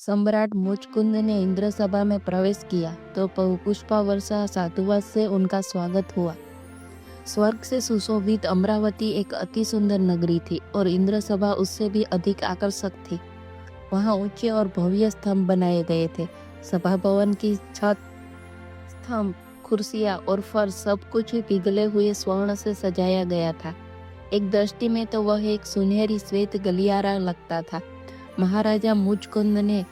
सम्राट मुचकुंद ने इंद्र सभा में प्रवेश किया तो पुष्पा वर्षा साधुवाद से उनका स्वागत हुआ। स्वर्ग से सुशोभित अमरावती एक अति सुंदर नगरी थी और इंद्र सभा उससे भी अधिक आकर्षक थी। वहां ऊंचे और भव्य स्तंभ बनाए गए थे। सभा भवन की छत, स्तंभ, कुर्सियां और फर्श सब कुछ पिघले हुए स्वर्ण से सजाया गया था। एक दृष्टि में तो वह एक सुनहरी श्वेत गलियारा लगता था। महाराजा मुचकुंद ने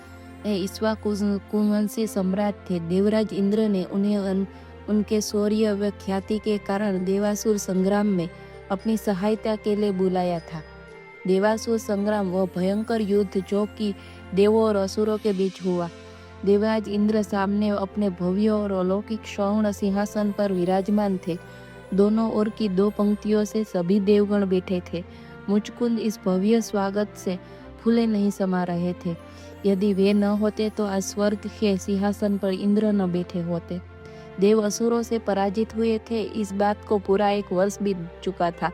इक्ष्वाकुवंशी सम्राट थे। देवराज इंद्र ने उन्हें उनके शौर्य व ख्याति के कारण देवासुर संग्राम में अपनी सहायता के लिए बुलाया था। देवासुर संग्राम वह भयंकर युद्ध जो कि देवों और असुरों के बीच हुआ। देवराज इंद्र सामने अपने भव्य और अलौकिक स्वर्ण सिंहासन पर विराजमान थे। दोनों ओर की दो पंक्तियों से सभी देवगण बैठे थे। मुचकुंद इस भव्य स्वागत से फूले नहीं समा रहे थे। यदि वे न होते तो आज स्वर्ग के सिंहासन पर इंद्र न बैठे होते। देव असुरों से पराजित हुए थे, इस बात को पूरा 1 वर्ष बीत चुका था।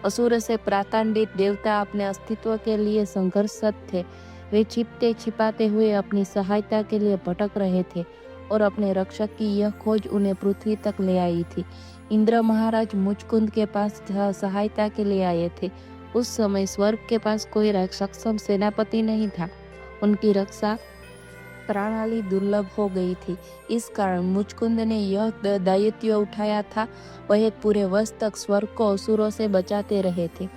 असुर से प्रातांडित देवता अपने अस्तित्व के लिए संघर्षरत थे। वे छिपते छिपाते हुए अपनी सहायता के लिए भटक रहे थे और अपने रक्षक की यह खोज उन्हें पृथ्वी तक ले आई थी। इंद्र महाराज मुचकुंद के पास सहायता के लिए आए थे। उस समय स्वर्ग के पास कोई सक्षम सेनापति नहीं था। उनकी रक्षा प्रणाली दुर्लभ हो गई थी। इस कारण मुचकुंद ने यह दायित्व उठाया था। वह एक पूरे वर्ष तक स्वर्ग को असुरों से बचाते रहे थे।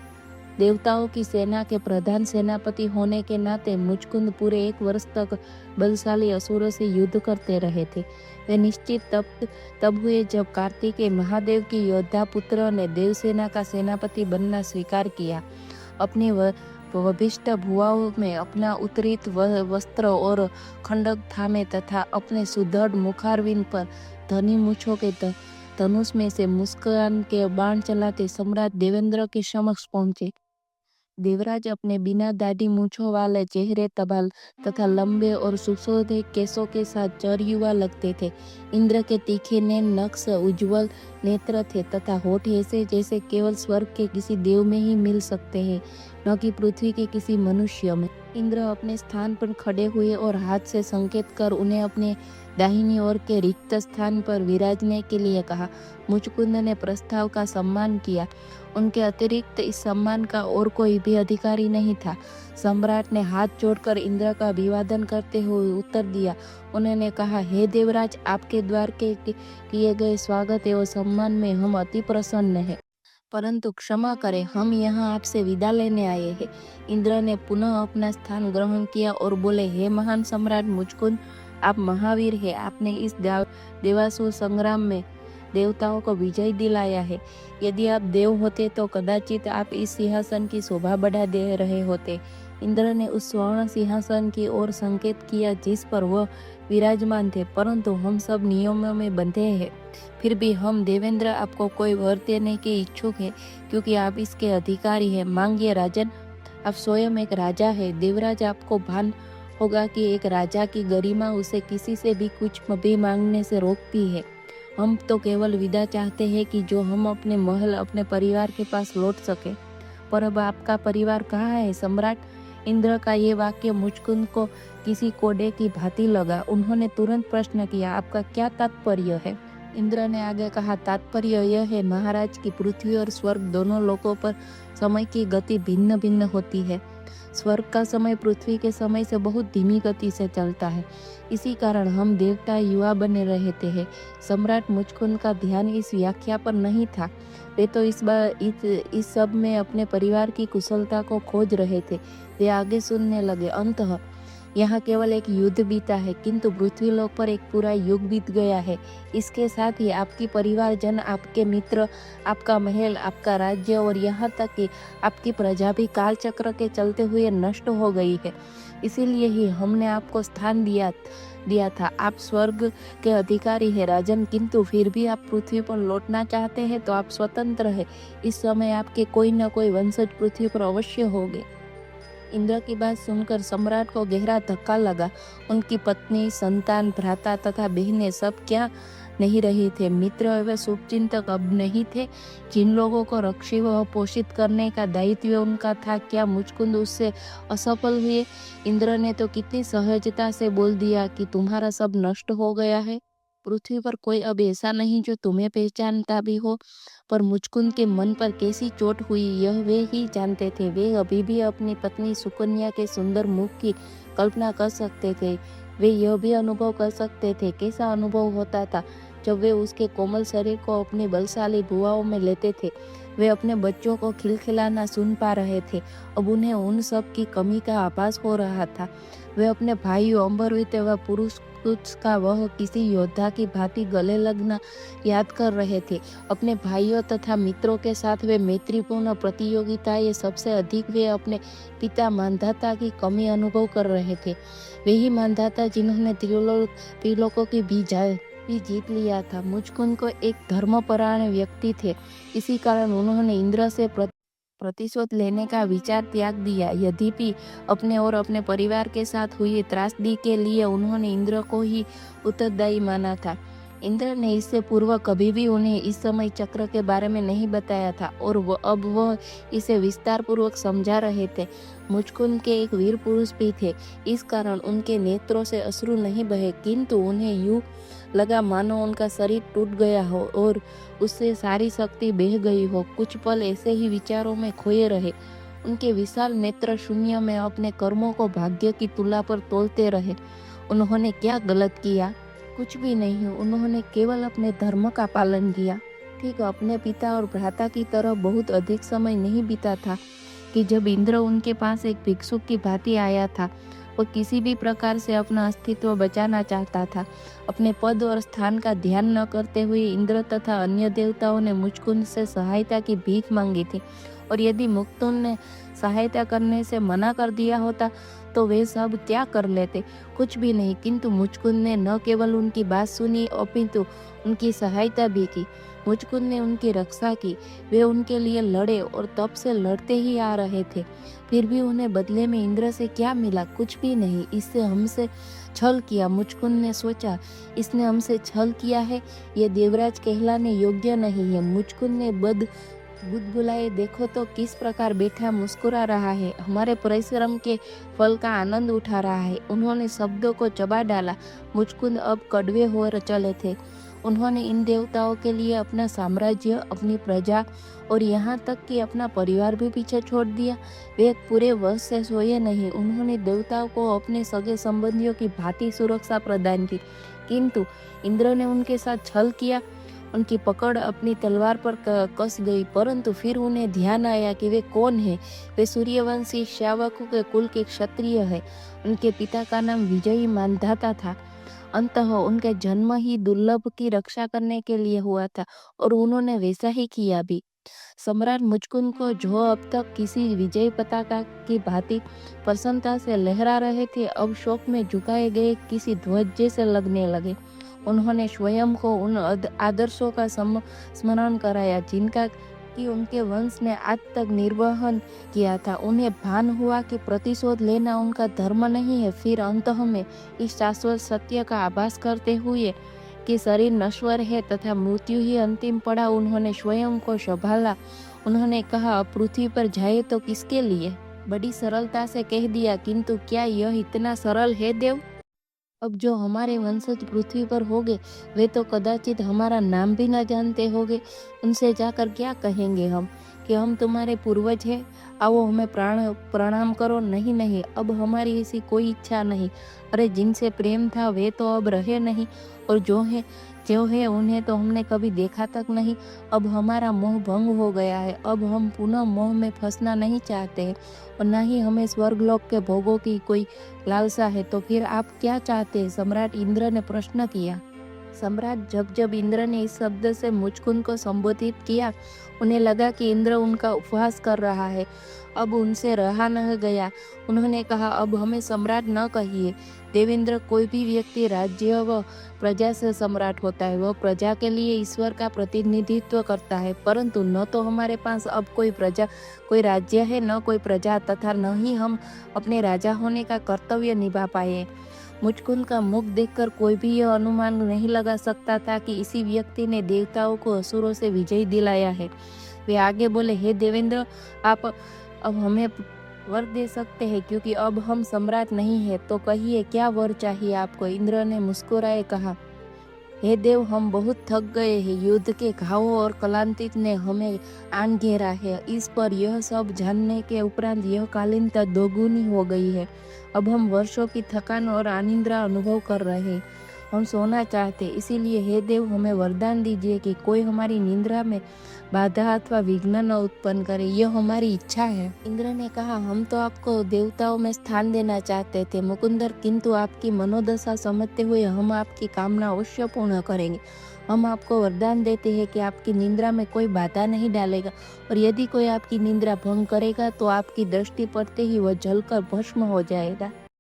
देवताओं की सेना के प्रधान सेनापति होने के नाते मुचकुंद पूरे 1 वर्ष तक बलशाली असुरों से युद्ध करते रहे थे। वे निश्चित तब हुए जब कार्तिकेय महादेव की योद्धा पुत्र ने देवसेना का सेनापति बनना स्वीकार किया। अपनी वभिष्ठ भुआओं में अपना उत्तरित वस्त्र और खंडक थामे तथा अपने सुदृढ़ मुखारविंद पर धनी मूछों के धनुष में से मुस्कान के बाण चलाते सम्राट देवेंद्र के समक्ष पहुंचे। देवराज अपने बिना दाढ़ी मूछों वाले चेहरे तथा लंबे और सुशोभित केसों के साथ चरयुवा लगते थे। इंद्र के तीखे नैन नक्श उज्ज्वल नेत्र थे तथा होठ ऐसे जैसे केवल स्वर्ग के किसी देव में ही मिल सकते हैं, न कि पृथ्वी के किसी मनुष्य में। इंद्र अपने स्थान पर खड़े हुए और हाथ से संकेत कर उन्हें अपने दाहिनी ओर के रिक्त स्थान पर विराजने के लिए कहा। मुचकुंद ने प्रस्ताव का सम्मान किया। उनके अतिरिक्त इस सम्मान का और कोई भी अधिकारी नहीं था। सम्राट ने हाथ जोड़कर इंद्र का अभिवादन करते हुए उत्तर दिया। उन्होंने कहा, हे देवराज, आपके द्वार के किए गए स्वागत एवं सम्मान में हम अति प्रसन्न हैं, परंतु क्षमा करें, हम यहाँ आपसे विदा लेने आए हैं। इंद्र ने पुनः अपना स्थान ग्रहण किया और बोले, हे महान सम्राट मुचकुंद, आप महावीर हैं। आपने इस देवासुर संग्राम में देवताओं को विजय दिलाया है। यदि आप देव होते तो कदाचित आप इस सिंहासन की शोभा बढ़ा दे रहे होते। इंद्र ने उस स्वर्ण सिंहासन की ओर संकेत किया जिस पर वह विराजमान थे, परंतु हम सब नियमों में बंधे हैं। फिर भी हम देवेंद्र आपको कोई वर देने के इच्छुक है, क्योंकि आप इसके अधिकारी हैं। मांगिए राजन, आप स्वयं एक राजा है। देवराज, आपको भान होगा कि एक राजा की गरिमा उसे किसी से भी कुछ भी मांगने से रोकती है। हम तो केवल विदा चाहते हैं कि जो हम अपने महल, अपने परिवार के पास लौट सके। पर अब आपका परिवार कहाँ है सम्राट? इंद्र का ये वाक्य मुचकुंद को किसी कोड़े की भांति लगा। उन्होंने तुरंत प्रश्न किया, आपका क्या तात्पर्य है? इंद्र ने आगे कहा, तात्पर्य यह है महाराज कि पृथ्वी और स्वर्ग दोनों लोकों पर समय की गति भिन्न भिन्न होती है। स्वर्ग का समय पृथ्वी के समय से बहुत धीमी गति से चलता है। इसी कारण हम देवता युवा बने रहते हैं। सम्राट मुचकुंद का ध्यान इस व्याख्या पर नहीं था। वे तो इस सब में अपने परिवार की कुशलता को खोज रहे थे। वे आगे सुनने लगे, अंततः यहाँ केवल एक युद्ध बीता है, किंतु पृथ्वी लोक पर एक पूरा युग बीत गया है। इसके साथ ही आपकी परिवारजन, आपके मित्र, आपका महल, आपका राज्य और यहाँ तक कि आपकी प्रजा भी कालचक्र के चलते हुए नष्ट हो गई है। इसीलिए ही हमने आपको स्थान दिया था। आप स्वर्ग के अधिकारी हैं राजन, किंतु फिर भी आप पृथ्वी पर लौटना चाहते हैं तो आप स्वतंत्र हैं। इस समय आपके कोई न कोई वंशज पृथ्वी पर अवश्य होंगे। इंद्र की बात सुनकर सम्राट को गहरा धक्का लगा। उनकी पत्नी, संतान, भ्राता तथा बहनें सब क्या नहीं रही थे। मित्र एवं शुभचिंतक अब नहीं थे। जिन लोगों को रक्षी व पोषित करने का दायित्व उनका था, क्या मुचकुंद उससे असफल हुए? इंद्र ने तो कितनी सहजता से बोल दिया कि तुम्हारा सब नष्ट हो गया है। पृथ्वी पर कोई अब ऐसा नहीं जो तुम्हें पहचानता भी हो। पर मुचकुंद के मन पर कैसी चोट हुई यह वे ही जानते थे। वे अभी भी अपनी पत्नी सुकन्या के सुंदर मुख की कल्पना कर सकते थे। वे यह भी अनुभव कर सकते थे कैसा अनुभव होता था जब वे उसके कोमल शरीर को अपनी बलशाली भुआओं में लेते थे। वे अपने बच्चों को खिलखिलाना सुन पा रहे थे। अब उन्हें उन सब की कमी का आभास हो रहा था। वे अपने भाइयों अम्बरवीत व पुरुष का वह किसी योद्धा की भांति गले लगना याद कर रहे थे। अपने भाइयों तथा मित्रों के साथ वे मैत्रीपूर्ण प्रतियोगिता, ये सबसे अधिक वे अपने पिता मानधाता की कमी अनुभव कर रहे थे। वे ही मानधाता जिन्होंने त्रिलोकों की भी जीत लिया था। मुचकुंद को एक धर्मपरायण व्यक्ति थे। इसी कारण उन्होंने इंद्र से प्रतिशोध लेने का विचार त्याग दिया। यद्यपि अपने और अपने परिवार के साथ हुई त्रासदी के लिए उन्होंने इंद्र को ही उत्तरदायी माना था। इंद्र ने इससे पूर्व कभी भी उन्हें इस समय चक्र के बारे में नहीं बताया था और अब वह इसे विस्तार पूर्वक समझा रहे थे। मुचकुंद के एक वीर पुरुष भी थे, इस कारण उनके नेत्रों से अश्रु नहीं बहे, किंतु उन्हें यूं लगा मानो उनका शरीर टूट गया हो और उससे सारी शक्ति बह गई हो। कुछ पल ऐसे ही विचारों में खोए रहे। उनके विशाल नेत्र शून्य में अपने कर्मों को भाग्य की तुला पर तोलते रहे। उन्होंने क्या गलत किया? कुछ भी नहीं। उन्होंने केवल अपने धर्म का पालन किया। ठीक अपने पिता और भ्राता की तरह बहुत अधिक समय नहीं बीता था कि जब इंद्र उनके पास एक भिक्षुक की भांति आया था। वो किसी भी प्रकार से अपना अस्तित्व बचाना चाहता था। अपने पद और स्थान का ध्यान न करते हुए इंद्र तथा अन्य देवताओं ने मुचकुंद से सहायता की भीख मांगी थी, और यदि मुचकुंद ने सहायता करने से मना कर दिया होता तो वे सब क्या कर लेते? कुछ भी नहीं। किंतु मुचकुंद ने न केवल उनकी बात सुनी अपितु उनकी सहायता भी की। मुचकुंद ने उनकी रक्षा की। वे उनके लिए लड़े और तब से लड़ते ही आ रहे थे। फिर भी उन्हें बदले में इंद्र से क्या मिला? कुछ भी नहीं। इससे हमसे छल किया। मुचकुंद ने सोचा, इसने हमसे छल किया है, ये देवराज कहलाने योग्य नहीं है। मुचकुंद ने बुदबुलाए, देखो तो किस प्रकार बैठा मुस्कुरा रहा है, हमारे परिश्रम के फल का आनंद उठा रहा है। उन्होंने शब्दों को चबा डाला। मुचकुंद अब कड़वे हो चले थे। उन्होंने इन देवताओं के लिए अपना साम्राज्य, अपनी प्रजा और यहाँ तक कि अपना परिवार भी पीछे छोड़ दिया। वे एक पूरे वर्ष से सोए नहीं। उन्होंने देवताओं को अपने सगे संबंधियों की भांति सुरक्षा प्रदान की, किंतु इंद्र ने उनके साथ छल किया। उनकी पकड़ अपनी तलवार पर कस गई, परंतु फिर उन्हें ध्यान आया कि वे कौन है। वे सूर्यवंशी श्यावकों के कुल के क्षत्रिय है। उनके पिता का नाम विजयी मानधाता था। अंततः उनके जन्म ही दुर्लभ की रक्षा करने के लिए हुआ था और उन्होंने वैसा ही किया भी। सम्राट मुचकुंद को जो अब तक किसी विजय पताका की भांति प्रसन्नता से लहरा रहे थे, अब शोक में झुकाए गए किसी ध्वज जैसे लगने लगे। उन्होंने स्वयं को उन आदर्शों का स्मरण कराया जिनका कि उनके वंश ने आज तक निर्वहन किया था। उन्हें भान हुआ कि प्रतिशोध लेना उनका धर्म नहीं है। फिर अंतः में इस शाश्वत सत्य का आभास करते हुए कि शरीर नश्वर है तथा मृत्यु ही अंतिम पड़ा, उन्होंने स्वयं को संभाला। उन्होंने कहा, पृथ्वी पर जाए तो किसके लिए? बड़ी सरलता से कह दिया, किंतु क्या यह इतना सरल है देव? अब जो हमारे वंशज पृथ्वी पर होंगे वे तो कदाचित हमारा नाम भी न जानते होंगे। उनसे जाकर क्या कहेंगे हम कि हम तुम्हारे पूर्वज हैं, आओ हमें प्रणाम करो? नहीं नहीं, अब हमारी ऐसी कोई इच्छा नहीं। अरे जिनसे प्रेम था वे तो अब रहे नहीं, और जो है उन्हें तो हमने कभी देखा तक नहीं। अब हमारा मोह भंग हो गया है। अब हम पुनः मोह में फंसना नहीं चाहते हैं और न ही हमें स्वर्गलोक के भोगों की कोई लालसा है। तो फिर आप क्या चाहते हैं? सम्राट इंद्र ने प्रश्न किया। सम्राट, जब इंद्र ने इस शब्द से मुचकुंद को संबोधित किया, उन्हें लगा कि इंद्र उनका उपहास कर रहा है। अब उनसे रहा न गया। उन्होंने कहा, अब हमें सम्राट न कहिए। देवेंद्र, कोई भी व्यक्ति राज्य व प्रजा से सम्राट होता है। वह प्रजा के लिए ईश्वर का प्रतिनिधित्व करता है, परंतु न तो हमारे पास अब कोई राज्य है, न कोई प्रजा, तथा न ही हम अपने राजा होने का कर्तव्य निभा पाए। मुचकुंद का मुख देखकर कोई भी यह अनुमान नहीं लगा सकता था कि इसी व्यक्ति ने देवताओं को असुरों से विजय दिलाया है। वे आगे बोले, हे देवेंद्र, आप अब हमें वर दे सकते हैं क्योंकि अब हम सम्राट नहीं है, तो कहिए क्या वर चाहिए आपको। इंद्र ने मुस्कुराए कहा, हे देव, हम बहुत थक गए हैं। युद्ध के घावों और कलांतित ने हमें आन घेरा है। इस पर यह सब जानने के उपरांत यह कालीनता दोगुनी हो गई है। अब हम वर्षों की थकान और अनिद्रा अनुभव कर रहे हैं। हम सोना चाहते, इसीलिए हे देव, हमें वरदान दीजिए कि कोई हमारी निद्रा में बाधा अथवा विघ्न न उत्पन्न करे। यह हमारी इच्छा है। इंद्र ने कहा, हम तो आपको देवताओं में स्थान देना चाहते थे मुकुंदर, किंतु आपकी मनोदशा समझते हुए हम आपकी कामना अवश्य पूर्ण करेंगे। हम आपको वरदान देते हैं कि आपकी निद्रा में कोई बाधा नहीं डालेगा, और यदि कोई आपकी निद्रा भंग करेगा तो आपकी दृष्टि पड़ते ही वह जलकर भस्म हो जाएगा।